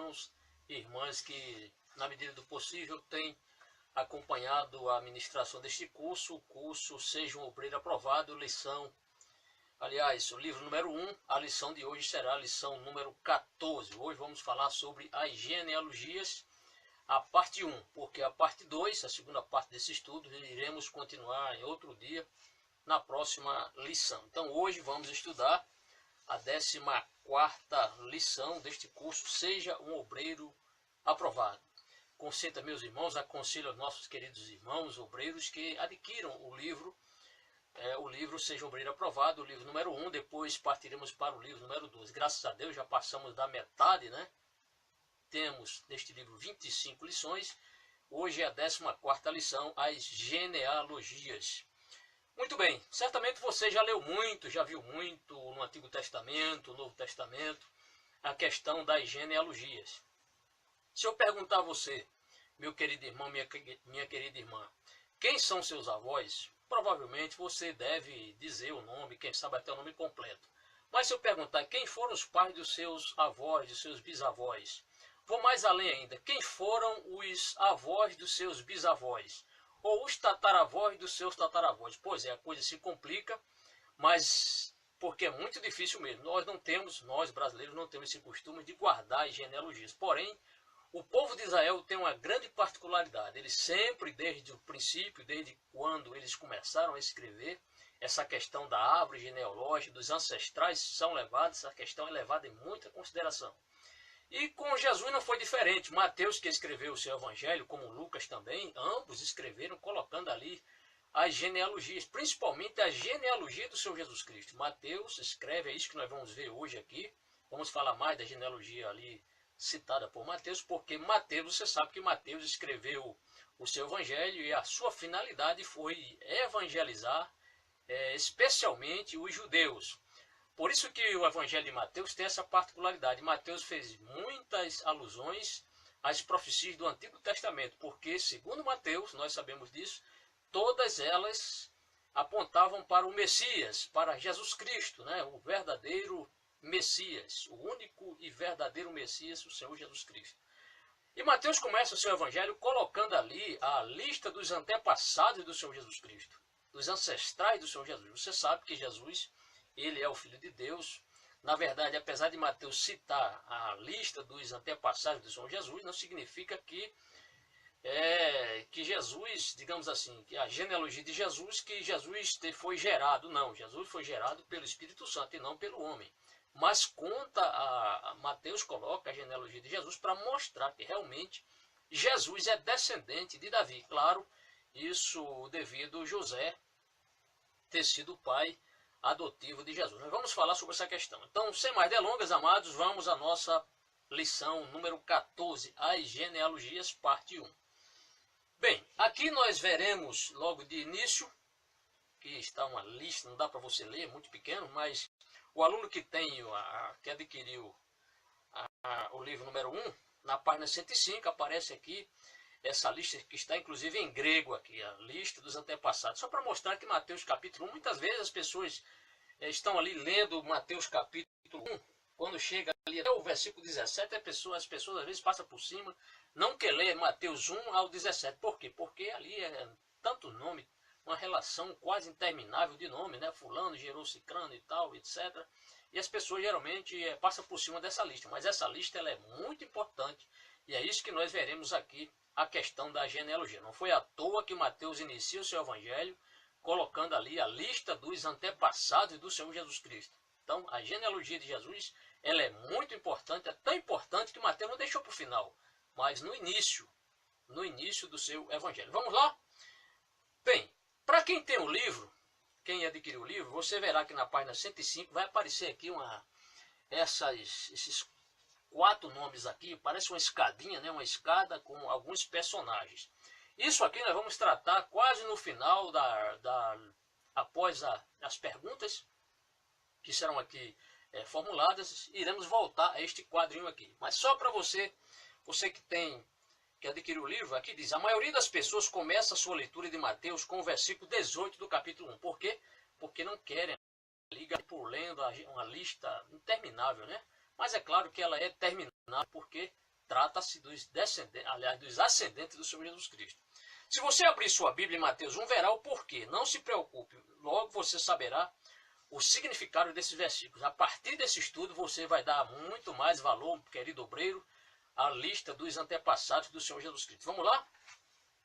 irmãos e irmãs que, na medida do possível, têm acompanhado a ministração deste curso, o curso Seja um Obreiro Aprovado, aliás, o livro número 1, a lição de hoje será a lição número 14. Hoje vamos falar sobre as genealogias, a parte 1, porque a parte 2, a segunda parte desse estudo, iremos continuar em outro dia, na próxima lição. Então hoje vamos estudar a 14ª lição deste curso, Seja um Obreiro Aprovado. Consenta, meus irmãos, aconselho aos nossos queridos irmãos obreiros que adquiram o livro Seja um Obreiro Aprovado, o livro número 1, depois partiremos para o livro número 2. Graças a Deus já passamos da metade, né? Temos neste livro 25 lições, hoje é a 14ª lição, as genealogias. Muito bem, certamente você já leu muito, já viu muito no Antigo Testamento, no Novo Testamento, a questão das genealogias. Se eu perguntar a você, meu querido irmão, minha querida irmã, quem são seus avós? Provavelmente você deve dizer o nome, quem sabe até o nome completo. Mas se eu perguntar quem foram os pais dos seus avós, dos seus bisavós, vou mais além ainda, quem foram os avós dos seus bisavós? Ou os tataravós dos seus tataravós? Pois é, a coisa se complica, mas porque é muito difícil mesmo. Nós brasileiros não temos esse costume de guardar as genealogias. Porém, o povo de Israel tem uma grande particularidade. Eles sempre, desde o princípio, desde quando eles começaram a escrever, essa questão da árvore genealógica, dos ancestrais são levados, essa questão é levada em muita consideração. E com Jesus não foi diferente. Mateus, que escreveu o seu evangelho, como Lucas também, ambos escreveram colocando ali as genealogias, principalmente a genealogia do Senhor Jesus Cristo. Mateus escreve, é isso que nós vamos ver hoje aqui. Vamos falar mais da genealogia ali citada por Mateus, porque Mateus, você sabe que Mateus escreveu o seu evangelho e a sua finalidade foi evangelizar, especialmente os judeus. Por isso que o evangelho de Mateus tem essa particularidade. Mateus fez muitas alusões às profecias do Antigo Testamento, porque, segundo Mateus, nós sabemos disso, todas elas apontavam para o Messias, para Jesus Cristo, né? O verdadeiro Messias, o único e verdadeiro Messias, o Senhor Jesus Cristo. E Mateus começa o seu evangelho colocando ali a lista dos antepassados do Senhor Jesus Cristo, dos ancestrais do Senhor Jesus. Você sabe que Jesus, ele é o Filho de Deus. Na verdade, apesar de Mateus citar a lista dos antepassados do Senhor Jesus, não significa que Jesus, digamos assim, que a genealogia de Jesus, que Jesus foi gerado. Não, Jesus foi gerado pelo Espírito Santo e não pelo homem. Mas Mateus coloca a genealogia de Jesus para mostrar que realmente Jesus é descendente de Davi. Claro, isso devido a José ter sido o pai adotivo de Jesus. Nós vamos falar sobre essa questão. Então, sem mais delongas, amados, vamos à nossa lição número 14, as genealogias, parte 1. Bem, aqui nós veremos logo de início, que está uma lista, não dá para você ler, muito pequeno, mas o aluno que que adquiriu o livro número 1, na página 105, aparece aqui essa lista que está inclusive em grego aqui, a lista dos antepassados. Só para mostrar que Mateus capítulo 1, muitas vezes as pessoas estão ali lendo Mateus capítulo 1, quando chega ali até o versículo 17, as pessoas às vezes passam por cima, não quer ler Mateus 1 ao 17. Por quê? Porque ali é tanto nome, uma relação quase interminável de nome, né? Fulano gerou cicrano e tal, etc. E as pessoas geralmente passam por cima dessa lista, mas essa lista ela é muito importante e é isso que nós veremos aqui, a questão da genealogia. Não foi à toa que Mateus inicia o seu evangelho colocando ali a lista dos antepassados do Senhor Jesus Cristo. Então, a genealogia de Jesus ela é muito importante, é tão importante que Mateus não deixou para o final, mas no início do seu evangelho. Vamos lá? Bem, para quem tem o livro, quem adquiriu o livro, você verá que na página 105 vai aparecer aqui esses 4 nomes aqui, parece uma escadinha, né? Uma escada com alguns personagens. Isso aqui nós vamos tratar quase no final, após as perguntas que serão aqui formuladas, iremos voltar a este quadrinho aqui. Mas só para você que adquiriu o livro, aqui diz: a maioria das pessoas começa a sua leitura de Mateus com o versículo 18 do capítulo 1. Por quê? Porque não querem ligar por lendo uma lista interminável, né? Mas é claro que ela é terminável porque trata-se dos descendentes, aliás, dos ascendentes do Senhor Jesus Cristo. Se você abrir sua Bíblia em Mateus 1, verá o porquê. Não se preocupe, logo você saberá o significado desses versículos. A partir desse estudo, você vai dar muito mais valor, querido obreiro, à lista dos antepassados do Senhor Jesus Cristo. Vamos lá?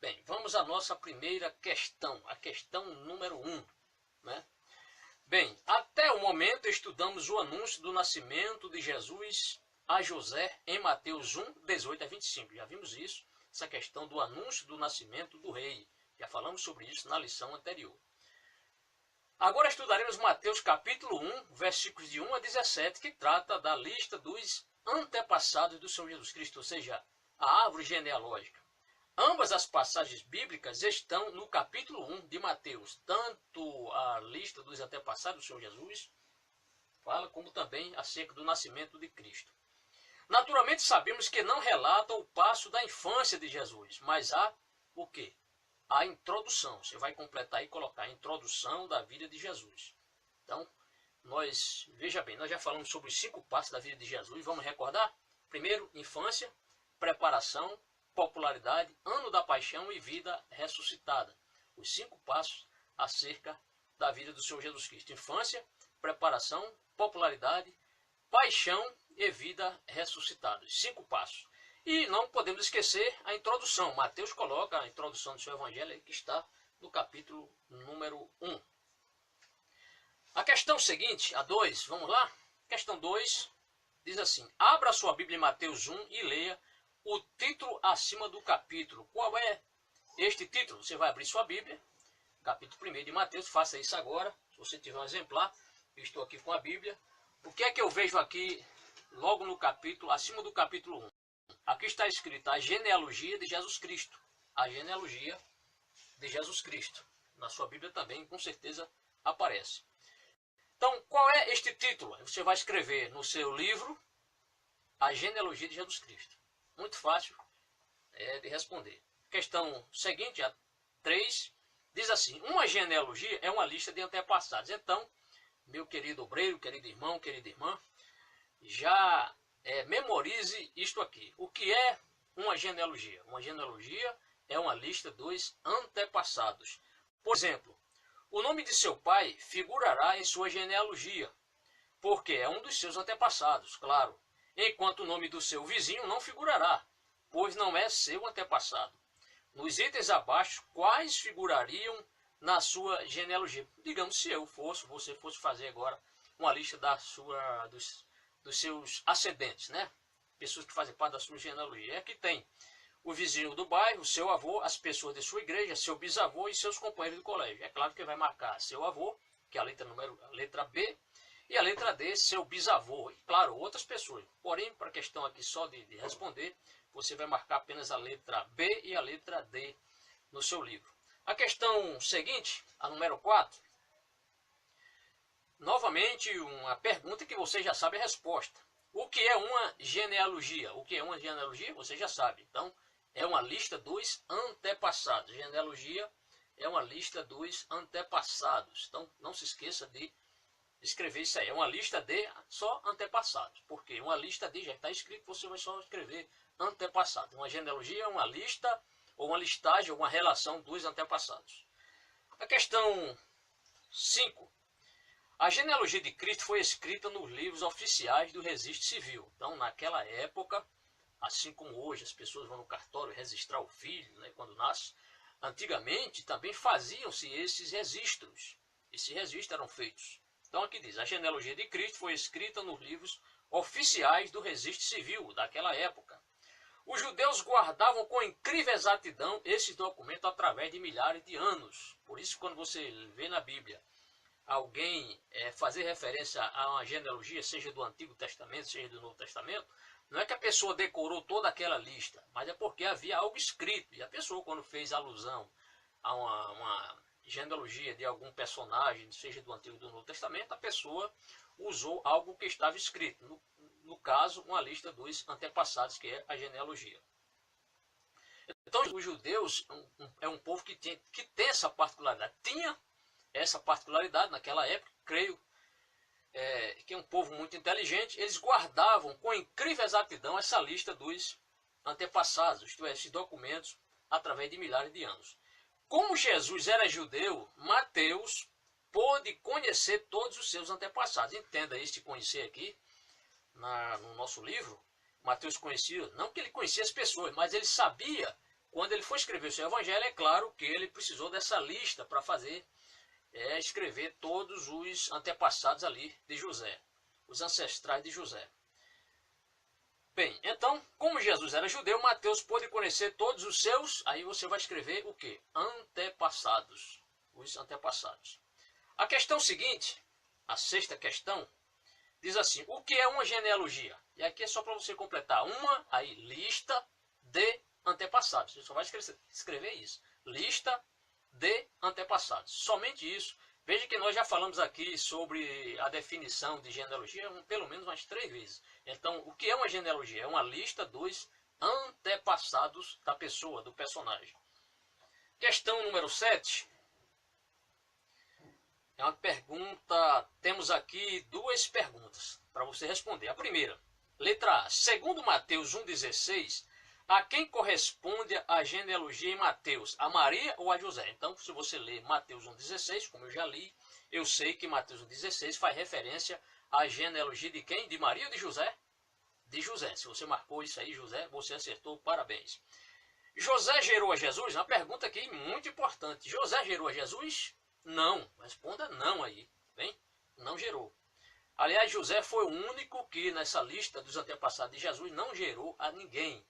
Bem, vamos à nossa primeira questão, a questão número 1. Né? Bem, até o momento estudamos o anúncio do nascimento de Jesus a José em Mateus 1, 18 a 25. Já vimos isso, essa questão do anúncio do nascimento do rei. Já falamos sobre isso na lição anterior. Agora estudaremos Mateus capítulo 1, versículos de 1 a 17, que trata da lista dos antepassados do Senhor Jesus Cristo, ou seja, a árvore genealógica. Ambas as passagens bíblicas estão no capítulo 1 de Mateus, tanto a lista dos antepassados do Senhor Jesus, fala, como também acerca do nascimento de Cristo. Naturalmente sabemos que não relata o passo da infância de Jesus, mas há o quê? A introdução. Você vai completar e colocar a introdução da vida de Jesus. Então, veja bem, nós já falamos sobre os 5 passos da vida de Jesus, vamos recordar? Primeiro, infância, preparação, popularidade, ano da paixão e vida ressuscitada. Os 5 passos acerca da vida do Senhor Jesus Cristo. Infância, preparação, popularidade, paixão e vida ressuscitada. Os 5 passos. E não podemos esquecer a introdução. Mateus coloca a introdução do seu evangelho, que está no capítulo número 1. A questão seguinte, a 2, vamos lá? Questão 2 diz assim: abra sua Bíblia em Mateus 1 e leia o título acima do capítulo. Qual é este título? Você vai abrir sua Bíblia, capítulo 1 de Mateus, faça isso agora. Se você tiver um exemplar, eu estou aqui com a Bíblia. O que é que eu vejo aqui, logo no capítulo, acima do capítulo 1? Aqui está escrito a genealogia de Jesus Cristo. A genealogia de Jesus Cristo. Na sua Bíblia também, com certeza, aparece. Então, qual é este título? Você vai escrever no seu livro a genealogia de Jesus Cristo. Muito fácil de responder. Questão seguinte, a 3, diz assim: uma genealogia é uma lista de antepassados. Então, meu querido obreiro, querido irmão, querida irmã, já memorize isto aqui. O que é uma genealogia? Uma genealogia é uma lista dos antepassados. Por exemplo, o nome de seu pai figurará em sua genealogia, porque é um dos seus antepassados, claro. Enquanto o nome do seu vizinho não figurará, pois não é seu antepassado. Nos itens abaixo, quais figurariam na sua genealogia? Digamos, se você fosse fazer agora uma lista dos seus ascendentes, né? Pessoas que fazem parte da sua genealogia. Aqui tem o vizinho do bairro, o seu avô, as pessoas de sua igreja, seu bisavô e seus companheiros de colégio. É claro que vai marcar seu avô, que é a letra B, e a letra D, seu bisavô, e claro, outras pessoas. Porém, para a questão aqui só de responder, você vai marcar apenas a letra B e a letra D no seu livro. A questão seguinte, a número 4, novamente uma pergunta que você já sabe a resposta. O que é uma genealogia? O que é uma genealogia? Você já sabe. Então, é uma lista dos antepassados. Genealogia é uma lista dos antepassados. Então, não se esqueça de escrever isso aí. É uma lista de só antepassados. Porque uma lista de já está escrito, você vai só escrever antepassados. Uma genealogia é uma lista, ou uma listagem, ou uma relação dos antepassados. A questão 5. A genealogia de Cristo foi escrita nos livros oficiais do registro civil. Então, naquela época, assim como hoje as pessoas vão no cartório registrar o filho, né, quando nasce, antigamente também faziam-se esses registros. Esses registros eram feitos. Então aqui diz, a genealogia de Cristo foi escrita nos livros oficiais do registro civil daquela época. Os judeus guardavam com incrível exatidão esses documentos através de milhares de anos. Por isso, quando você vê na Bíblia alguém fazer referência a uma genealogia, seja do Antigo Testamento, seja do Novo Testamento, não é que a pessoa decorou toda aquela lista, mas é porque havia algo escrito. E a pessoa, quando fez alusão a uma genealogia de algum personagem, seja do Antigo ou do Novo Testamento, a pessoa usou algo que estava escrito. No caso, uma lista dos antepassados, que é a genealogia. Então, os judeus é um povo que tem essa particularidade. Tinha essa particularidade naquela época, creio que é um povo muito inteligente. Eles guardavam com incrível exatidão essa lista dos antepassados, isto é, esses documentos, através de milhares de anos. Como Jesus era judeu, Mateus pôde conhecer todos os seus antepassados. Entenda este conhecer aqui, no nosso livro. Mateus conhecia, não que ele conhecia as pessoas, mas ele sabia, quando ele foi escrever o seu evangelho, é claro que ele precisou dessa lista para fazer, escrever todos os antepassados ali de José, os ancestrais de José. Bem, então, como Jesus era judeu, Mateus pôde conhecer todos os seus, aí você vai escrever o quê? Antepassados, os antepassados. A questão seguinte, a sexta questão, diz assim, o que é uma genealogia? E aqui é só para você completar uma, aí, lista de antepassados. Você só vai escrever isso, lista de antepassados, somente isso. Veja que nós já falamos aqui sobre a definição de genealogia pelo menos umas 3 vezes. Então, o que é uma genealogia? É uma lista dos antepassados da pessoa, do personagem. Questão número 7. É uma pergunta, temos aqui 2 perguntas para você responder. A primeira, letra A. Segundo Mateus 1,16, a quem corresponde a genealogia em Mateus? A Maria ou a José? Então, se você ler Mateus 1,16, como eu já li, eu sei que Mateus 1,16 faz referência à genealogia de quem? De Maria ou de José? De José. Se você marcou isso aí, José, você acertou, parabéns. José gerou a Jesus? Uma pergunta aqui muito importante. José gerou a Jesus? Não. Responda não aí. Bem? Não gerou. Aliás, José foi o único que nessa lista dos antepassados de Jesus não gerou a ninguém.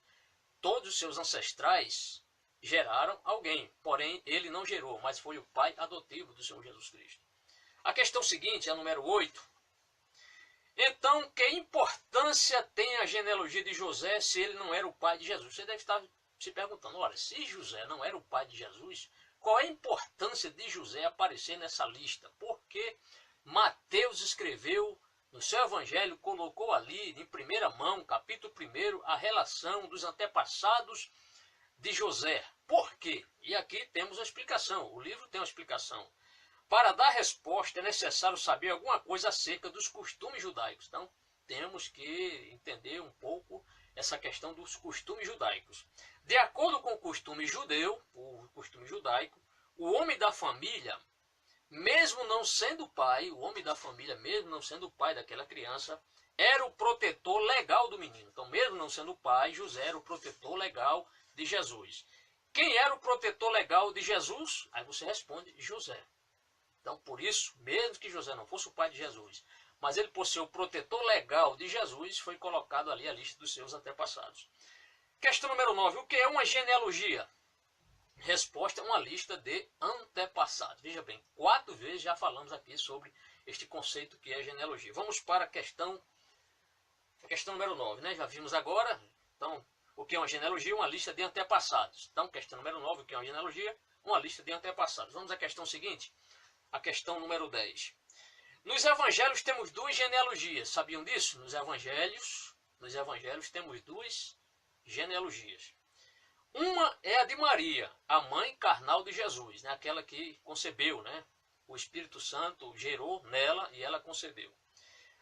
Todos os seus ancestrais geraram alguém, porém ele não gerou, mas foi o pai adotivo do Senhor Jesus Cristo. A questão seguinte, a número 8. Então, que importância tem a genealogia de José se ele não era o pai de Jesus? Você deve estar se perguntando, olha, se José não era o pai de Jesus, qual é a importância de José aparecer nessa lista? Porque Mateus escreveu no seu evangelho, colocou ali em primeira mão, capítulo 1, a relação dos antepassados de José. Por quê? E aqui temos a explicação, o livro tem uma explicação. Para dar resposta é necessário saber alguma coisa acerca dos costumes judaicos. Então, temos que entender um pouco essa questão dos costumes judaicos. De acordo com o costume judeu, o costume judaico, o homem da família, mesmo não sendo pai, o homem da família, mesmo não sendo o pai daquela criança, era o protetor legal do menino. Então, mesmo não sendo o pai, José era o protetor legal de Jesus. Quem era o protetor legal de Jesus? Aí você responde, José. Então, por isso, mesmo que José não fosse o pai de Jesus, mas ele, por ser o protetor legal de Jesus, foi colocado ali a lista dos seus antepassados. Questão número 9. O que é uma genealogia? Resposta é uma lista de antepassados. Veja bem, 4 vezes já falamos aqui sobre este conceito que é genealogia. Vamos para a questão número 9, né? Já vimos agora, então, o que é uma genealogia? Uma lista de antepassados. Então, questão número 9, o que é uma genealogia? Uma lista de antepassados. Vamos à questão seguinte, a questão número 10. Nos evangelhos temos 2 genealogias, sabiam disso? Nos evangelhos temos 2 genealogias. Uma é a de Maria, a mãe carnal de Jesus, né? Aquela que concebeu, né? O Espírito Santo gerou nela e ela concebeu.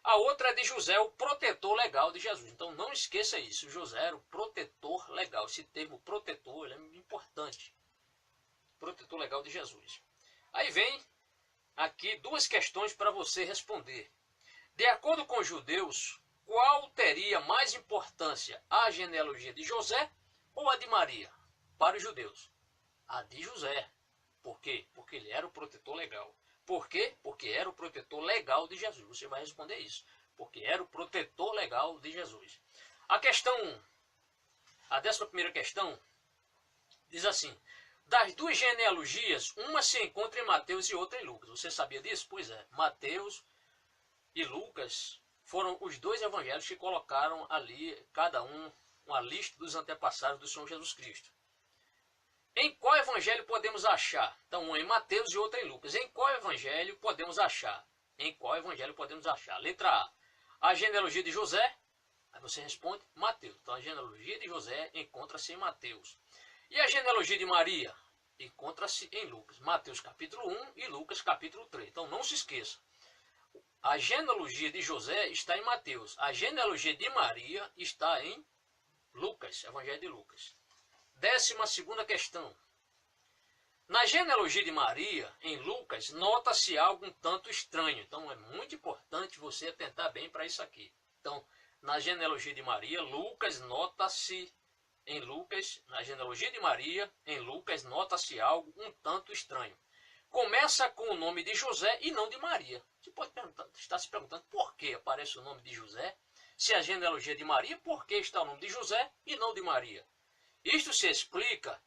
A outra é de José, o protetor legal de Jesus. Então não esqueça isso, José era o protetor legal. Esse termo protetor ele é importante. Protetor legal de Jesus. Aí vem aqui 2 questões para você responder. De acordo com os judeus, qual teria mais importância, a genealogia de José ou a de Maria? Para os judeus, a de José. Por quê? Porque ele era o protetor legal. Por quê? Porque era o protetor legal de Jesus. Você vai responder isso. Porque era o protetor legal de Jesus. A 11ª questão, diz assim, das 2 genealogias, uma se encontra em Mateus e outra em Lucas. Você sabia disso? Pois é, Mateus e Lucas foram os 2 evangelhos que colocaram ali, cada um, uma lista dos antepassados do Senhor Jesus Cristo. Em qual evangelho podemos achar? Então, um em Mateus e outro em Lucas. Em qual evangelho podemos achar? Em qual evangelho podemos achar? Letra A, a genealogia de José. Aí você responde, Mateus. Então, a genealogia de José encontra-se em Mateus. E a genealogia de Maria? Encontra-se em Lucas. Mateus capítulo 1 e Lucas capítulo 3. Então, não se esqueça. A genealogia de José está em Mateus. A genealogia de Maria está em Lucas, Evangelho de Lucas. 12ª questão. Na genealogia de Maria, em Lucas, nota-se algo um tanto estranho. Então é muito importante você atentar bem para isso aqui. Então, na genealogia de Maria, Lucas nota-se, em Lucas, na genealogia de Maria, em Lucas, nota-se algo um tanto estranho. Começa com o nome de José e não de Maria. Você pode estar se perguntando por que aparece o nome de José? Se a genealogia de Maria, por que está o nome de José e não de Maria? Isto se explica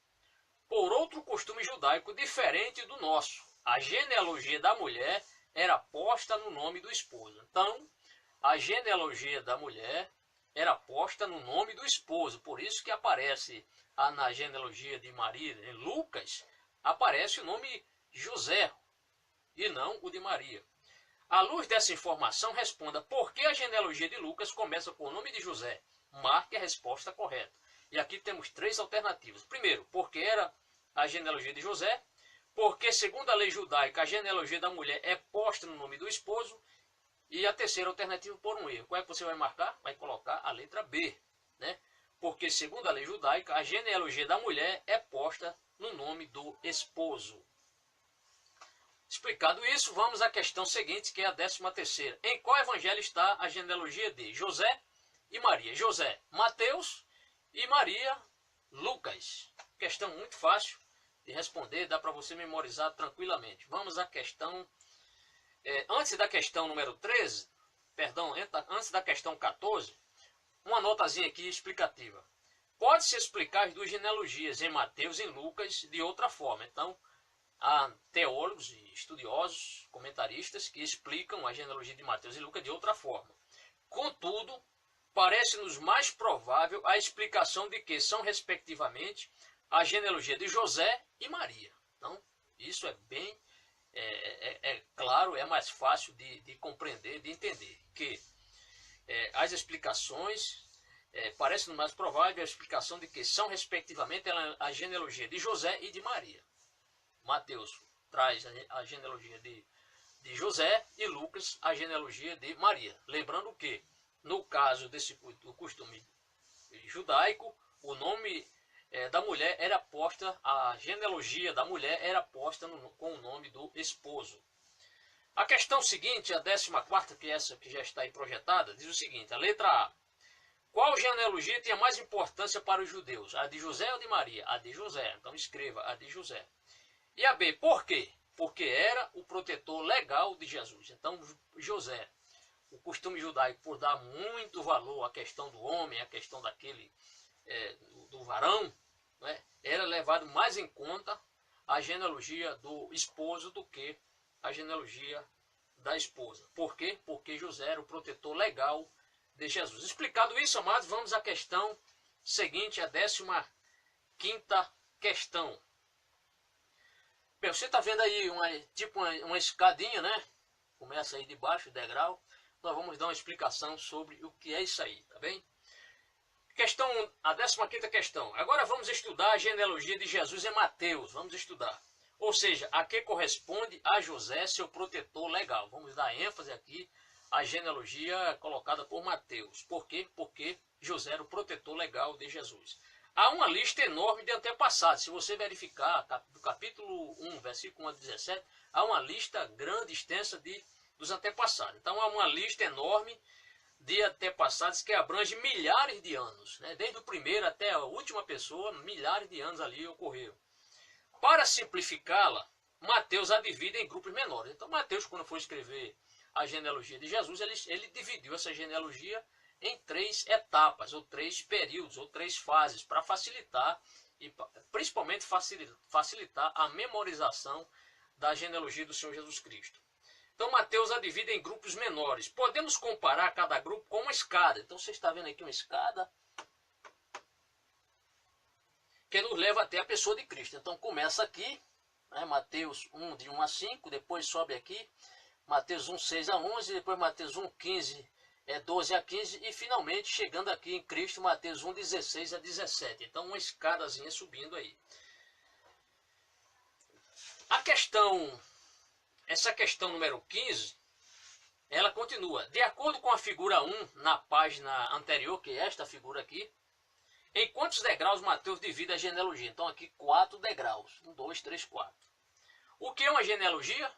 por outro costume judaico diferente do nosso. A genealogia da mulher era posta no nome do esposo. Então, a genealogia da mulher era posta no nome do esposo. Por isso que aparece na genealogia de Maria, em Lucas, aparece o nome José e não o de Maria. À luz dessa informação, responda por que a genealogia de Lucas começa com o nome de José. Marque a resposta correta. E aqui temos 3 alternativas. Primeiro, porque era a genealogia de José. Porque, segundo a lei judaica, a genealogia da mulher é posta no nome do esposo. E a terceira alternativa, por um erro. Qual é que você vai marcar? Vai colocar a letra B. Né? Porque, segundo a lei judaica, a genealogia da mulher é posta no nome do esposo. Explicado isso, vamos à questão seguinte, que é a 13ª. Em qual evangelho está a genealogia de José e Maria? José, Mateus, e Maria, Lucas. Questão muito fácil de responder, dá para você memorizar tranquilamente. Vamos à questão, antes da questão número 13, perdão, antes da questão 14, uma notazinha aqui explicativa. Pode-se explicar as 2 genealogias, em Mateus e em Lucas, de outra forma. Então, há teólogos e estudiosos, comentaristas, que explicam a genealogia de Mateus e Lucas de outra forma. Contudo, parece-nos mais provável a explicação de que são, respectivamente, a genealogia de José e Maria. Então, isso é bem claro, é mais fácil de compreender, de entender, que as explicações, parece-nos mais provável a explicação de que são, respectivamente, a genealogia de José e de Maria. Mateus traz a genealogia de José e Lucas a genealogia de Maria. Lembrando que, no caso do costume judaico, o nome da mulher era posta, a genealogia da mulher era posta com o nome do esposo. A questão seguinte, a 14ª, que é essa que já está aí projetada, diz o seguinte, a letra A. Qual genealogia tinha mais importância para os judeus? A de José ou de Maria? A de José. Então escreva a de José. E a B, por quê? Porque era o protetor legal de Jesus. Então José, o costume judaico, por dar muito valor à questão do homem, à questão daquele, do varão, né, era levado mais em conta a genealogia do esposo do que a genealogia da esposa. Por quê? Porque José era o protetor legal de Jesus. Explicado isso, amados, vamos à questão seguinte, a 15ª questão. Bem, você está vendo aí uma escadinha, né? Começa aí de baixo, o degrau. Nós vamos dar uma explicação sobre o que é isso aí, tá bem? A 15ª questão. Agora vamos estudar a genealogia de Jesus em Mateus. Vamos estudar. Ou seja, a que corresponde a José, seu protetor legal. Vamos dar ênfase aqui à genealogia colocada por Mateus. Por quê? Porque José era o protetor legal de Jesus. Há uma lista enorme de antepassados. Se você verificar do capítulo 1, versículo 1 a 17, há uma lista grande, extensa dos antepassados. Então há uma lista enorme de antepassados que abrange milhares de anos. Né? Desde o primeiro até a última pessoa, milhares de anos ali ocorreram. Para simplificá-la, Mateus a divide em grupos menores. Então Mateus, quando foi escrever a genealogia de Jesus, ele dividiu essa genealogia em 3 etapas, ou 3 períodos, ou 3 fases, para facilitar, e principalmente facilitar a memorização da genealogia do Senhor Jesus Cristo. Então Mateus a divide em grupos menores. Podemos comparar cada grupo com uma escada. Então você está vendo aqui uma escada que nos leva até a pessoa de Cristo. Então começa aqui, né, Mateus 1, de 1 a 5, depois sobe aqui, Mateus 1, 6 a 11, depois Mateus 1, 15, 12 a 15, e finalmente chegando aqui em Cristo, Mateus 1, 16 a 17. Então uma escadazinha subindo aí. Essa questão número 15, ela continua. De acordo com a figura 1 na página anterior, que é esta figura aqui, Em quantos degraus Mateus divide a genealogia? Então aqui 4 degraus. 1, 2, 3, 4. O que é uma genealogia?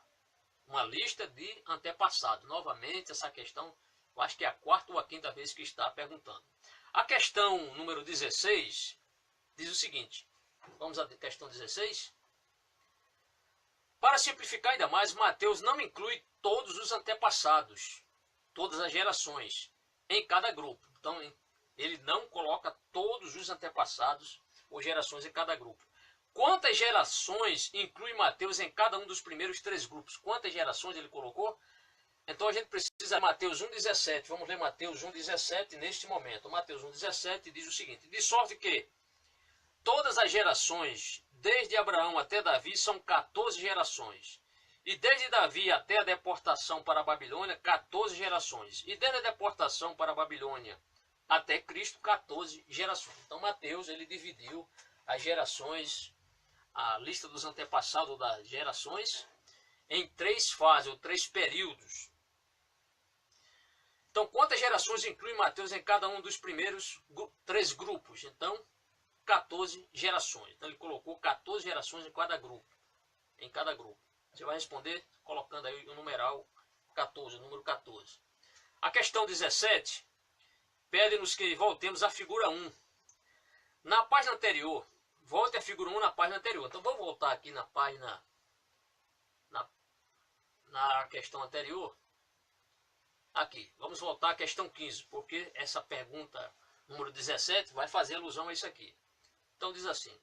Uma lista de antepassados. Novamente, essa questão, eu acho que é a 4ª ou a 5ª vez que está perguntando. A questão número 16 diz o seguinte. Vamos à questão 16. Para simplificar ainda mais, Mateus não inclui todos os antepassados, todas as gerações, em cada grupo. Então, ele não coloca todos os antepassados ou gerações em cada grupo. Quantas gerações inclui Mateus em cada um dos primeiros 3 grupos? Quantas gerações ele colocou? Então a gente precisa de Mateus 1,17. Vamos ler Mateus 1,17 neste momento. Mateus 1,17 diz o seguinte. De sorte que todas as gerações, desde Abraão até Davi, são 14 gerações. E desde Davi até a deportação para a Babilônia, 14 gerações. E desde a deportação para a Babilônia até Cristo, 14 gerações. Então Mateus, ele dividiu as gerações, a lista dos antepassados das gerações, em 3 fases, ou 3 períodos. Então, quantas gerações inclui Mateus em cada um dos primeiros 3 grupos? Então, 14 gerações. Então, ele colocou 14 gerações em cada grupo. Você vai responder colocando aí o numeral 14, o número 14. A questão 17 pede-nos que voltemos à figura 1. Na página anterior, volte à figura 1 na página anterior. Então, vamos voltar aqui na página, na questão anterior. Aqui, vamos voltar à questão 15, porque essa pergunta número 17 vai fazer alusão a isso aqui. Então, diz assim.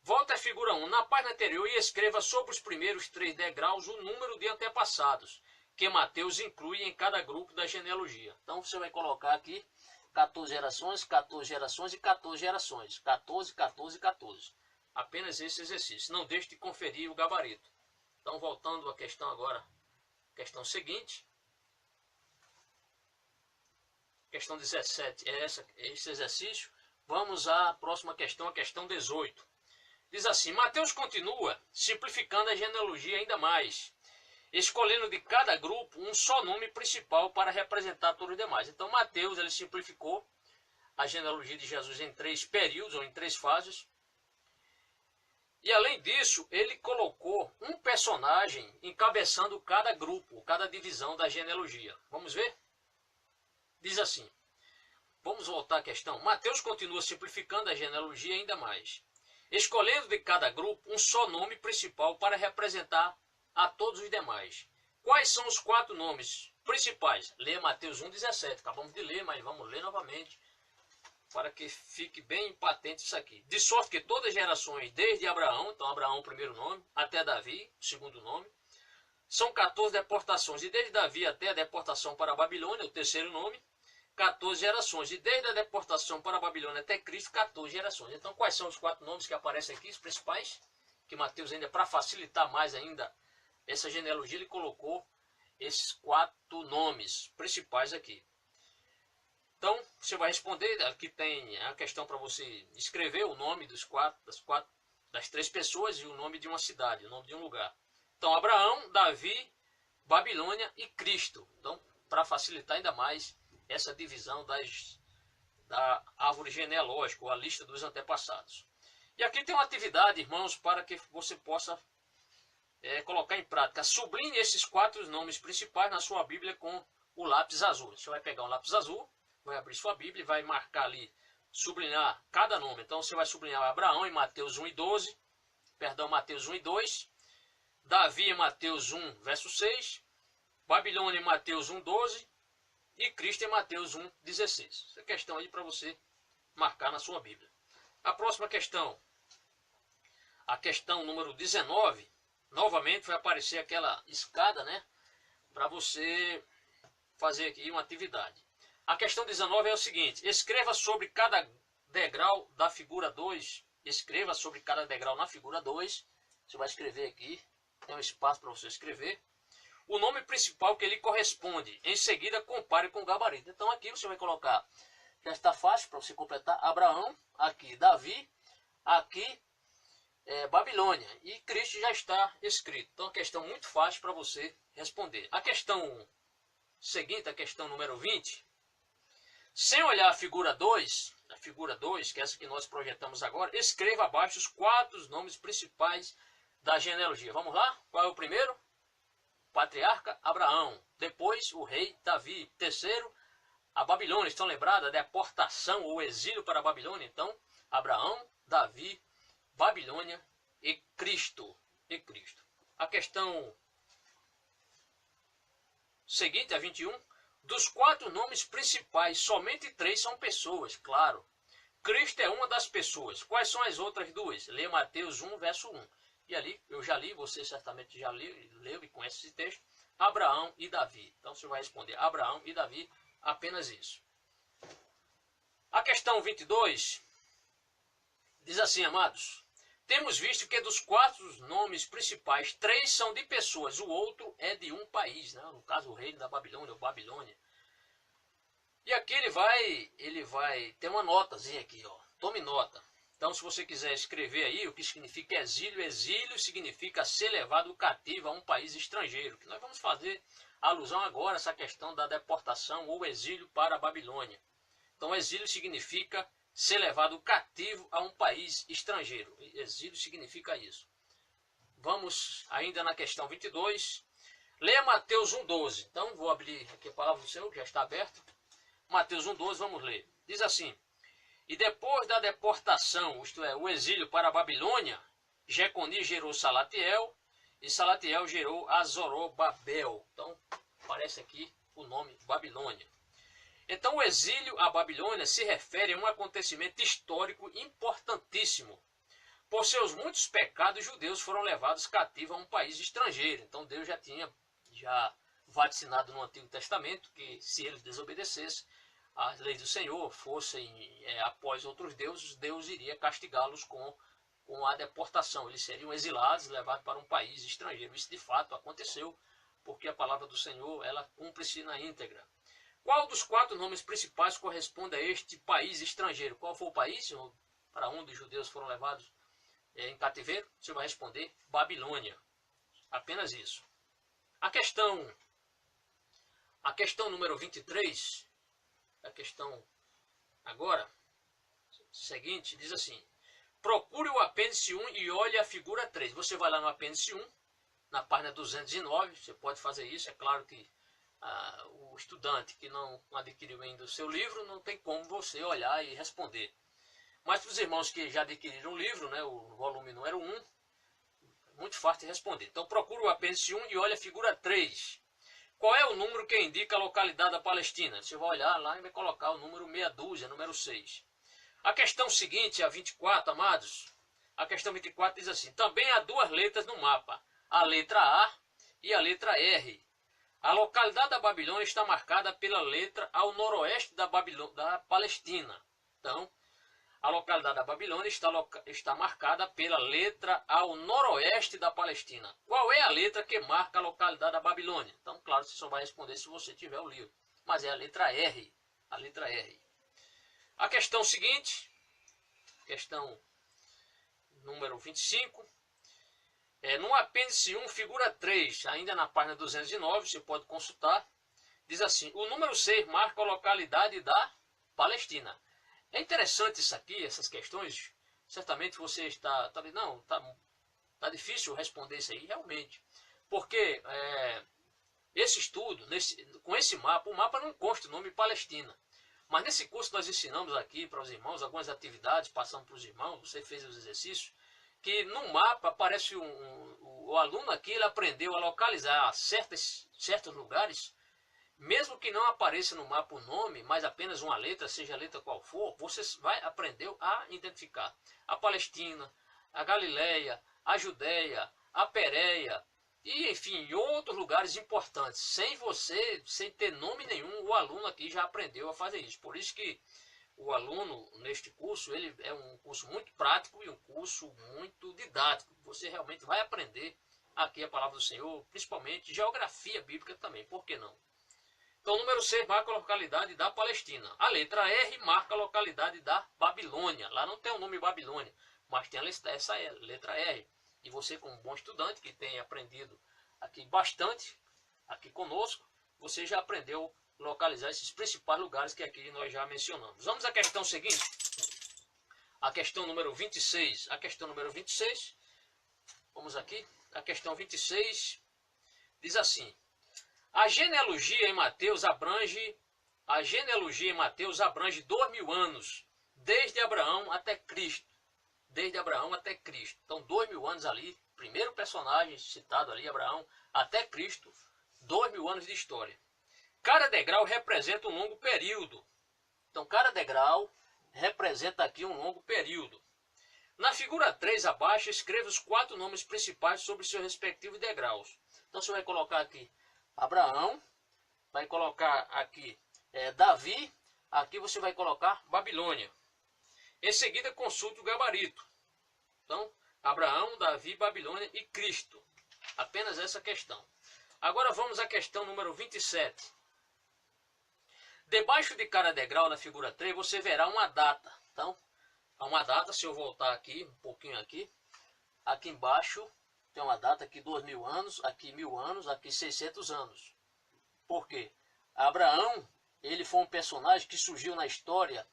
Volta à figura 1 na página anterior e escreva sobre os primeiros 3 degraus o número de antepassados que Mateus inclui em cada grupo da genealogia. Então, você vai colocar aqui 14 gerações, 14 gerações e 14 gerações. 14, 14 e 14. Apenas esse exercício. Não deixe de conferir o gabarito. Então, voltando à questão agora. Questão seguinte. Questão 17 é esse exercício. Vamos à próxima questão, a questão 18. Diz assim, Mateus continua simplificando a genealogia ainda mais, escolhendo de cada grupo um só nome principal para representar todos os demais. Então, Mateus ele simplificou a genealogia de Jesus em 3 períodos, ou em 3 fases. E, além disso, ele colocou um personagem encabeçando cada grupo, cada divisão da genealogia. Vamos ver? Diz assim, vamos voltar à questão. Mateus continua simplificando a genealogia ainda mais, escolhendo de cada grupo um só nome principal para representar a todos os demais. Quais são os 4 nomes principais? Leia Mateus 1,17. Acabamos de ler, mas vamos ler novamente para que fique bem patente isso aqui. De sorte que todas as gerações, desde Abraão, então Abraão o primeiro nome, até Davi, o segundo nome, são 14 deportações. E desde Davi até a deportação para a Babilônia, o terceiro nome, 14 gerações. E desde a deportação para a Babilônia até Cristo, 14 gerações. Então, quais são os 4 nomes que aparecem aqui, os principais? Que Mateus ainda, para facilitar mais ainda essa genealogia, ele colocou esses 4 nomes principais aqui. Então, você vai responder, aqui tem a questão para você escrever o nome das 3 pessoas e o nome de uma cidade, o nome de um lugar. Então, Abraão, Davi, Babilônia e Cristo. Então, para facilitar ainda mais essa divisão da árvore genealógica, ou a lista dos antepassados. E aqui tem uma atividade, irmãos, para que você possa colocar em prática. Sublinhe esses 4 nomes principais na sua Bíblia com o lápis azul. Você vai pegar um lápis azul, vai abrir sua Bíblia e vai marcar ali, sublinhar cada nome. Então você vai sublinhar Abraão em Mateus 1 e 12, Mateus 1 e 2, Davi em Mateus 1, verso 6, Babilônia em Mateus 1, 12 e Cristo em Mateus 1, 16. Essa questão aí para você marcar na sua Bíblia. A próxima questão, a questão número 19, novamente vai aparecer aquela escada, né? Para você fazer aqui uma atividade. A questão 19 é o seguinte, escreva sobre cada degrau da figura 2, escreva sobre cada degrau na figura 2, você vai escrever aqui, tem um espaço para você escrever, o nome principal que ele corresponde, em seguida compare com o gabarito. Então aqui você vai colocar, já está fácil para você completar, Abraão, aqui Davi, aqui Babilônia, e Cristo já está escrito. Então, uma questão muito fácil para você responder. A questão seguinte, a questão número 20, Sem olhar a figura 2, que é essa que nós projetamos agora, escreva abaixo os 4 nomes principais da genealogia. Vamos lá? Qual é o primeiro? O patriarca Abraão. Depois, o rei Davi. Terceiro, a Babilônia. Estão lembrados da deportação ou exílio para a Babilônia? Então, Abraão, Davi, Babilônia e Cristo. A questão seguinte, a 21. Dos 4 nomes principais, somente 3 são pessoas, claro. Cristo é uma das pessoas. Quais são as outras 2? Leia Mateus 1, verso 1. E ali, eu já li, você certamente já leu e conhece esse texto. Abraão e Davi. Então você vai responder Abraão e Davi, apenas isso. A questão 22 diz assim, amados. Temos visto que dos 4 nomes principais, 3 são de pessoas, o outro é de um país, né? No caso o reino da Babilônia, ou Babilônia. E aqui ele vai ter uma notazinha aqui, ó. Tome nota. Então, se você quiser escrever aí o que significa exílio, exílio significa ser levado cativo a um país estrangeiro. Que nós vamos fazer alusão agora a essa questão da deportação ou exílio para a Babilônia. Então, exílio significa ser levado cativo a um país estrangeiro. Exílio significa isso. Vamos ainda na questão 22. Leia Mateus 1,12. Então, vou abrir aqui a palavra do Senhor, que já está aberta. Mateus 1,12, vamos ler. Diz assim. E depois da deportação, isto é, o exílio para a Babilônia, Jeconi gerou Salatiel, e Salatiel gerou a Zorobabel. Então, aparece aqui o nome Babilônia. Então, o exílio à Babilônia se refere a um acontecimento histórico importantíssimo. Por seus muitos pecados, os judeus foram levados cativos a um país estrangeiro. Então, Deus já tinha vaticinado no Antigo Testamento que se eles desobedecessem as leis do Senhor, fossem após outros deuses, Deus iria castigá-los com a deportação. Eles seriam exilados, levados para um país estrangeiro. Isso de fato aconteceu, porque a palavra do Senhor ela cumpre-se na íntegra. Qual dos 4 nomes principais corresponde a este país estrangeiro? Qual foi o país para onde os judeus foram levados em cativeiro? Você vai responder Babilônia. Apenas isso. A questão número 23, a questão agora seguinte, diz assim. Procure o apêndice 1 e olhe a figura 3. Você vai lá no apêndice 1, na página 209, você pode fazer isso. É claro que o estudante que não adquiriu ainda o seu livro, não tem como você olhar e responder. Mas para os irmãos que já adquiriram o livro, né, o volume número 1, é muito fácil de responder. Então procure o apêndice 1 e olhe a figura 3. Qual é o número que indica a localidade da Palestina? Você vai olhar lá e vai colocar o número meia dúzia, número 6. A questão seguinte, a 24, amados, a questão 24 diz assim, também há 2 letras no mapa, a letra A e a letra R. A localidade da Babilônia está marcada pela letra ao noroeste da Palestina. Então, a localidade da Babilônia está marcada pela letra ao noroeste da Palestina. Qual é a letra que marca a localidade da Babilônia? Então, claro, você só vai responder se você tiver o livro. Mas é a letra R. A letra R. A questão seguinte, questão número 25. No apêndice 1, figura 3, ainda na página 209, você pode consultar. Diz assim, o número 6 marca a localidade da Palestina. É interessante isso aqui, essas questões. Certamente você está não, tá difícil responder isso aí, realmente. Porque esse estudo, com esse mapa, o mapa não consta o nome Palestina. Mas nesse curso nós ensinamos aqui para os irmãos algumas atividades, passamos para os irmãos, você fez os exercícios, que no mapa aparece o aluno aqui, ele aprendeu a localizar certos lugares, mesmo que não apareça no mapa o nome, mas apenas uma letra, seja a letra qual for, você aprendeu a identificar a Palestina, a Galileia, a Judéia, a Pérea, e enfim, outros lugares importantes. Sem ter nome nenhum, o aluno aqui já aprendeu a fazer isso. Por isso que o aluno neste curso, ele é um curso muito prático e um curso muito didático. Você realmente vai aprender aqui a palavra do Senhor, principalmente geografia bíblica também, por que não? Então, o número 6 marca a localidade da Palestina. A letra R marca a localidade da Babilônia. Lá não tem o nome Babilônia, mas tem essa letra R. E você, como bom estudante, que tem aprendido aqui bastante, aqui conosco, você já aprendeu localizar esses principais lugares que aqui nós já mencionamos. Vamos à questão seguinte. A questão número 26. A questão número 26. Vamos aqui. A questão 26 diz assim. A genealogia em Mateus abrange 2000 anos, desde Abraão até Cristo. Desde Abraão até Cristo. Então, 2000 anos ali, primeiro personagem citado ali, Abraão, até Cristo, 2000 anos de história. Cada degrau representa um longo período. Então, cada degrau representa aqui um longo período. Na figura 3 abaixo, escreva os 4 nomes principais sobre seus respectivos degraus. Então, você vai colocar aqui Abraão, vai colocar aqui Davi, aqui você vai colocar Babilônia. Em seguida, consulte o gabarito. Então, Abraão, Davi, Babilônia e Cristo. Apenas essa questão. Agora vamos à questão número 27. Debaixo de cada degrau na figura 3, você verá uma data. Então, há uma data, se eu voltar aqui, um pouquinho aqui. Aqui embaixo tem uma data, aqui 2000 anos, aqui 1000 anos, aqui 600 anos. Por quê? Abraão, ele foi um personagem que surgiu na história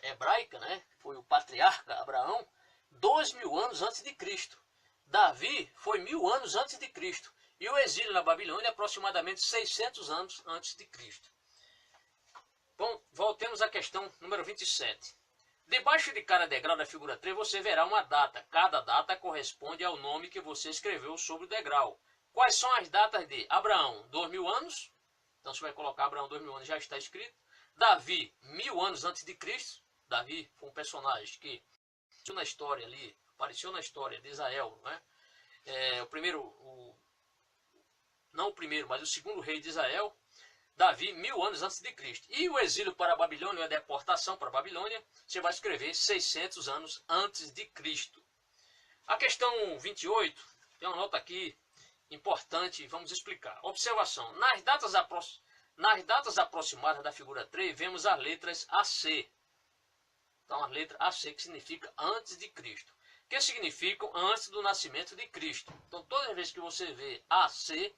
hebraica, né? Foi o patriarca Abraão, 2000 anos antes de Cristo. Davi foi 1000 anos antes de Cristo. E o exílio na Babilônia aproximadamente 600 anos antes de Cristo. Bom, voltemos à questão número 27. Debaixo de cada degrau da figura 3, você verá uma data. Cada data corresponde ao nome que você escreveu sobre o degrau. Quais são as datas de Abraão? 2000 anos. Então você vai colocar Abraão 2000 anos, já está escrito. Davi, 1000 anos antes de Cristo. Davi foi um personagem que apareceu na história de Israel, né? Não o primeiro, mas o segundo rei de Israel. Davi, 1000 anos antes de Cristo. E o exílio para a Babilônia, a deportação para a Babilônia, você vai escrever 600 anos antes de Cristo. A questão 28, tem uma nota aqui importante, vamos explicar. Observação, nas datas aproximadas da figura 3, vemos as letras AC. Então, a letra AC, que significa antes de Cristo. Que significam antes do nascimento de Cristo. Então, toda vez que você vê AC,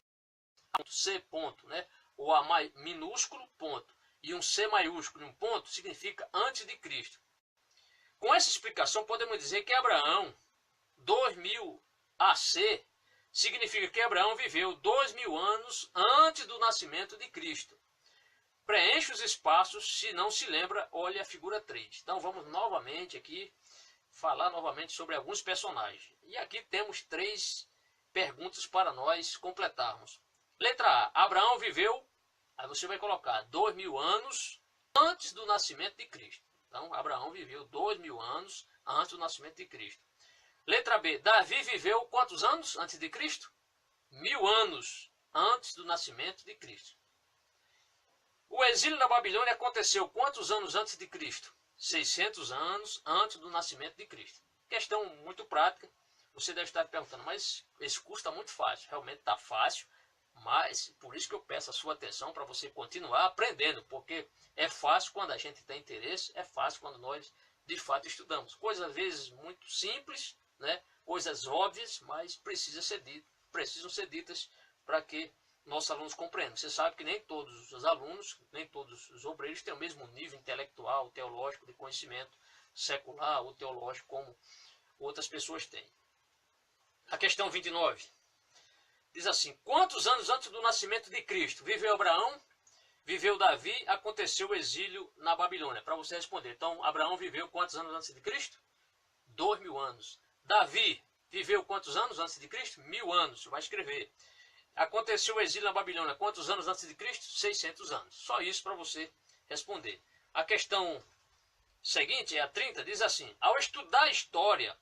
C ponto, né? Ou A minúsculo, ponto, e um C maiúsculo, um ponto, significa antes de Cristo. Com essa explicação, podemos dizer que Abraão, 2000 AC, significa que Abraão viveu 2000 anos antes do nascimento de Cristo. Preencha os espaços, se não se lembra, olhe a figura 3. Então, vamos novamente aqui, falar novamente sobre alguns personagens. E aqui temos 3 perguntas para nós completarmos. Letra A, Abraão viveu, aí você vai colocar 2000 anos antes do nascimento de Cristo. Então, Abraão viveu 2000 anos antes do nascimento de Cristo. Letra B, Davi viveu quantos anos antes de Cristo? 1000 anos antes do nascimento de Cristo. O exílio na Babilônia aconteceu quantos anos antes de Cristo? 600 anos antes do nascimento de Cristo. Questão muito prática. Você deve estar perguntando, mas esse curso está muito fácil. Realmente está fácil. Mas, por isso que eu peço a sua atenção para você continuar aprendendo, porque é fácil quando a gente tem interesse, é fácil quando nós, de fato, estudamos. Coisas, às vezes, muito simples, né? Coisas óbvias, mas precisam ser ditas para que nossos alunos compreendam. Você sabe que nem todos os alunos, nem todos os obreiros têm o mesmo nível intelectual, teológico, de conhecimento secular ou teológico como outras pessoas têm. A questão 29. Diz assim, quantos anos antes do nascimento de Cristo viveu Abraão, viveu Davi, aconteceu o exílio na Babilônia? Para você responder. Então, Abraão viveu quantos anos antes de Cristo? 2000 anos. Davi viveu quantos anos antes de Cristo? 1000 anos. Você vai escrever. Aconteceu o exílio na Babilônia quantos anos antes de Cristo? 600 anos. Só isso para você responder. A questão seguinte, é a 30, diz assim, ao estudar história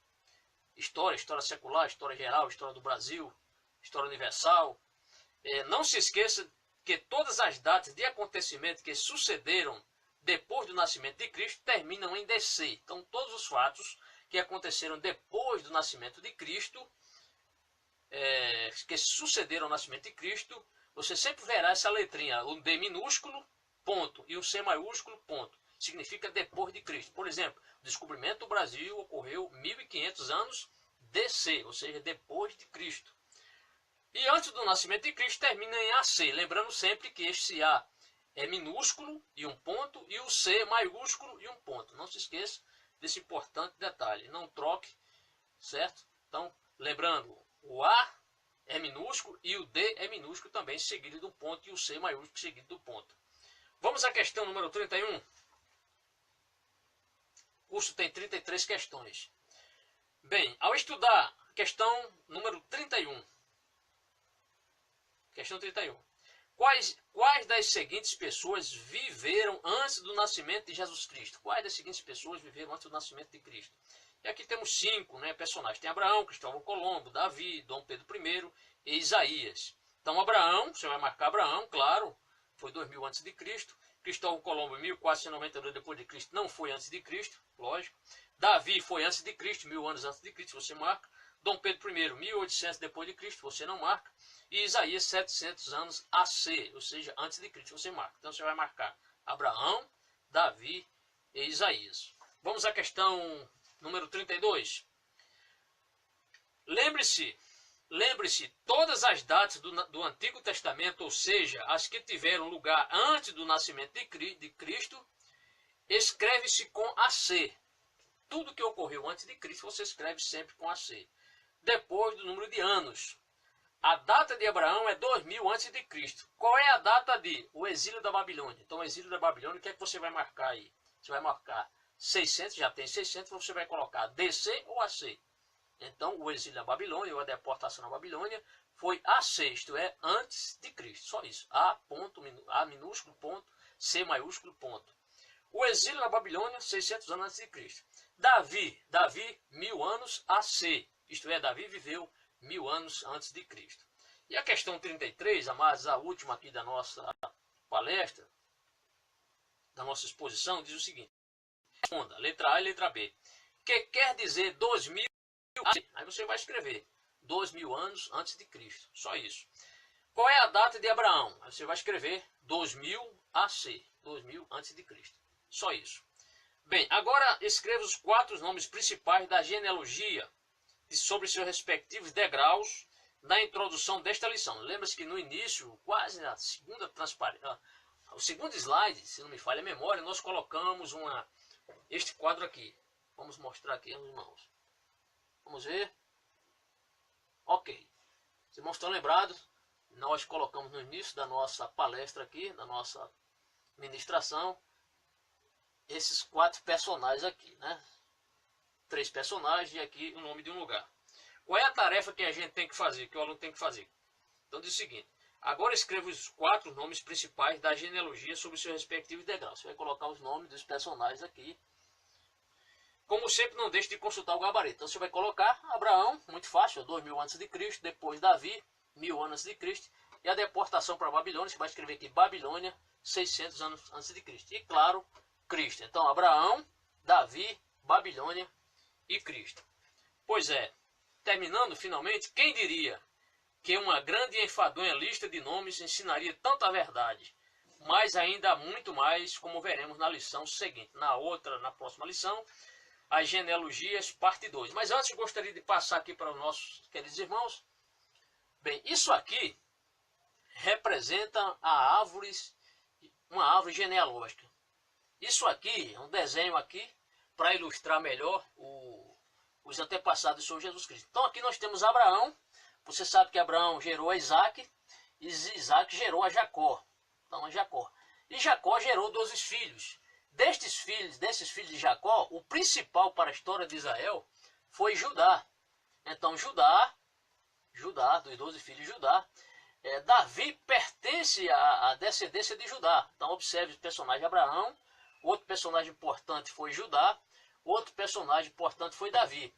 secular, história geral, história do Brasil, história universal, não se esqueça que todas as datas de acontecimento que sucederam depois do nascimento de Cristo terminam em DC. Então, todos os fatos que aconteceram depois do nascimento de Cristo, que sucederam ao nascimento de Cristo, você sempre verá essa letrinha, um D minúsculo, ponto, e um C maiúsculo, ponto. Significa depois de Cristo. Por exemplo, o descobrimento do Brasil ocorreu 1500 anos DC, ou seja, depois de Cristo. E antes do nascimento de Cristo termina em AC, lembrando sempre que este A é minúsculo e um ponto, e o C maiúsculo e um ponto. Não se esqueça desse importante detalhe, não troque, certo? Então, lembrando, o A é minúsculo e o D é minúsculo também, seguido do ponto, e o C maiúsculo seguido do ponto. Vamos à questão número 31. O curso tem 33 questões. Bem, ao estudar a questão número 31, questão 31. Quais das seguintes pessoas viveram antes do nascimento de Jesus Cristo? Quais das seguintes pessoas viveram antes do nascimento de Cristo? E aqui temos 5, né, personagens. Tem Abraão, Cristóvão Colombo, Davi, Dom Pedro I e Isaías. Então Abraão, você vai marcar Abraão, claro, foi 2000 antes de Cristo. Cristóvão Colombo, 1492 depois de Cristo, não foi antes de Cristo, lógico. Davi foi antes de Cristo, 1000 anos antes de Cristo, você marca. Dom Pedro I, 1800 depois de Cristo, você não marca. E Isaías, 700 anos AC, ou seja, antes de Cristo, você marca. Então você vai marcar Abraão, Davi e Isaías. Vamos à questão número 32. Lembre-se, todas as datas do Antigo Testamento, ou seja, as que tiveram lugar antes do nascimento de Cristo, escreve-se com AC. Tudo que ocorreu antes de Cristo, você escreve sempre com AC. Depois do número de anos. A data de Abraão é 2000 antes de Cristo. Qual é a data de o exílio da Babilônia? Então, o exílio da Babilônia, o que é que você vai marcar aí? Você vai marcar 600, já tem 600, você vai colocar DC ou AC. Então, o exílio da Babilônia, ou a deportação na Babilônia, foi AC, isto é, antes de Cristo. Só isso. A minúsculo, ponto, C maiúsculo, ponto. O exílio na Babilônia, 600 anos antes de Cristo. Davi, 1000 anos AC. Isto é, Davi viveu 1000 anos antes de Cristo. E a questão 33, amados, a última aqui da nossa palestra, da nossa exposição, diz o seguinte. Responda, letra A e letra B. Que quer dizer 2000 AC? Aí você vai escrever 2000 anos antes de Cristo. Só isso. Qual é a data de Abraão? Aí você vai escrever 2000 AC. 2000 antes de Cristo. Só isso. Bem, agora escreva os 4 nomes principais da genealogia sobre seus respectivos degraus na introdução desta lição. Lembra-se que no início, quase na segunda transparência, o segundo slide, se não me falha a memória, nós colocamos este quadro aqui. Vamos mostrar aqui aos irmãos. Vamos ver. Ok. Os irmãos estão lembrados? Nós colocamos no início da nossa palestra aqui, da nossa ministração, esses 4 personagens aqui, né? 3 personagens e aqui o nome de um lugar. Qual é a tarefa que a gente tem que fazer, que o aluno tem que fazer? Então diz o seguinte, agora escreva os 4 nomes principais da genealogia sobre seus respectivos degraus. Você vai colocar os nomes dos personagens aqui. Como sempre, não deixe de consultar o gabarito. Então você vai colocar Abraão, muito fácil, 2000 a.C., depois Davi, 1000 anos antes de Cristo, e a deportação para a Babilônia, você vai escrever aqui Babilônia, 600 anos antes de Cristo. E claro, Cristo. Então Abraão, Davi, Babilônia e Cristo. Pois é, terminando finalmente, quem diria que uma grande e enfadonha lista de nomes ensinaria tanta verdade, mas ainda muito mais, como veremos na lição seguinte. Na próxima lição, as genealogias, parte 2. Mas antes, gostaria de passar aqui para os nossos queridos irmãos. Bem, isso aqui representa uma árvore genealógica. Isso aqui é um desenho aqui para ilustrar melhor os antepassados do Senhor Jesus Cristo. Então aqui nós temos Abraão. Você sabe que Abraão gerou a Isaac e Isaac gerou a Jacó. Então a Jacó. E Jacó gerou 12 filhos. Desses filhos de Jacó, o principal para a história de Israel foi Judá. Então Judá, dos 12 filhos de Judá, Davi pertence à descendência de Judá. Então observe o personagem Abraão, outro personagem importante foi Judá, outro personagem importante foi Davi.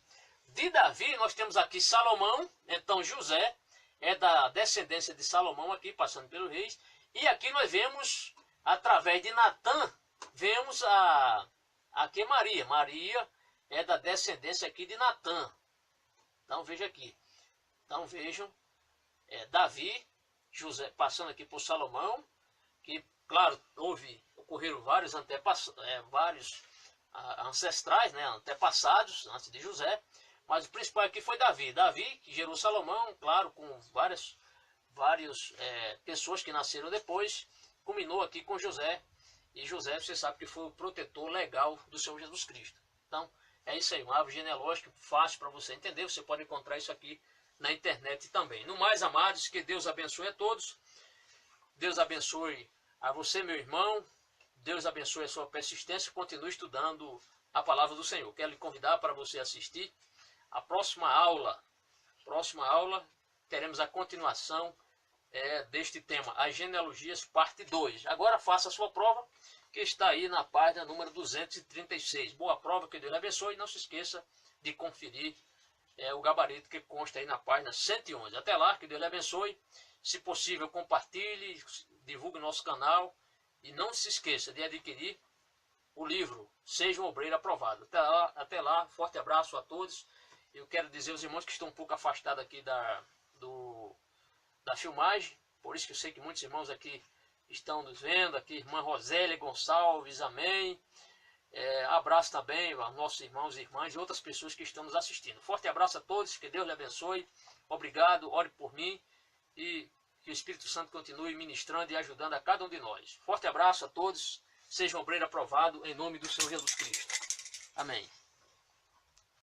De Davi nós temos aqui Salomão, então José é da descendência de Salomão aqui, passando pelos reis. E aqui nós vemos, através de Natã, vemos aqui Maria. Maria é da descendência aqui de Natã. Então veja aqui. Então vejam, Davi, José, passando aqui por Salomão, que claro, ocorreram vários ancestrais, né, antepassados antes de José, mas o principal aqui foi Davi. Davi que gerou Salomão, claro, com várias pessoas que nasceram depois, culminou aqui com José. E José, você sabe que foi o protetor legal do Senhor Jesus Cristo. Então, é isso aí, uma árvore genealógica fácil para você entender. Você pode encontrar isso aqui na internet também. No mais, amados, que Deus abençoe a todos. Deus abençoe a você, meu irmão. Deus abençoe a sua persistência. Continue estudando a palavra do Senhor. Quero lhe convidar para você assistir a próxima aula. Teremos a continuação deste tema, as genealogias, parte 2. Agora faça a sua prova, que está aí na página número 236. Boa prova, que Deus lhe abençoe. E não se esqueça de conferir o gabarito que consta aí na página 111. Até lá, que Deus lhe abençoe. Se possível, compartilhe, divulgue nosso canal. E não se esqueça de adquirir o livro Seja um Obreiro Aprovado. Até lá, forte abraço a todos. Eu quero dizer aos irmãos que estão um pouco afastados aqui da filmagem. Por isso que eu sei que muitos irmãos aqui estão nos vendo. Aqui, irmã Rosélia Gonçalves, amém. Abraço também aos nossos irmãos e irmãs e outras pessoas que estão nos assistindo. Forte abraço a todos, que Deus lhe abençoe. Obrigado, ore por mim e que o Espírito Santo continue ministrando e ajudando a cada um de nós. Forte abraço a todos, seja um obreiro aprovado em nome do Senhor Jesus Cristo. Amém.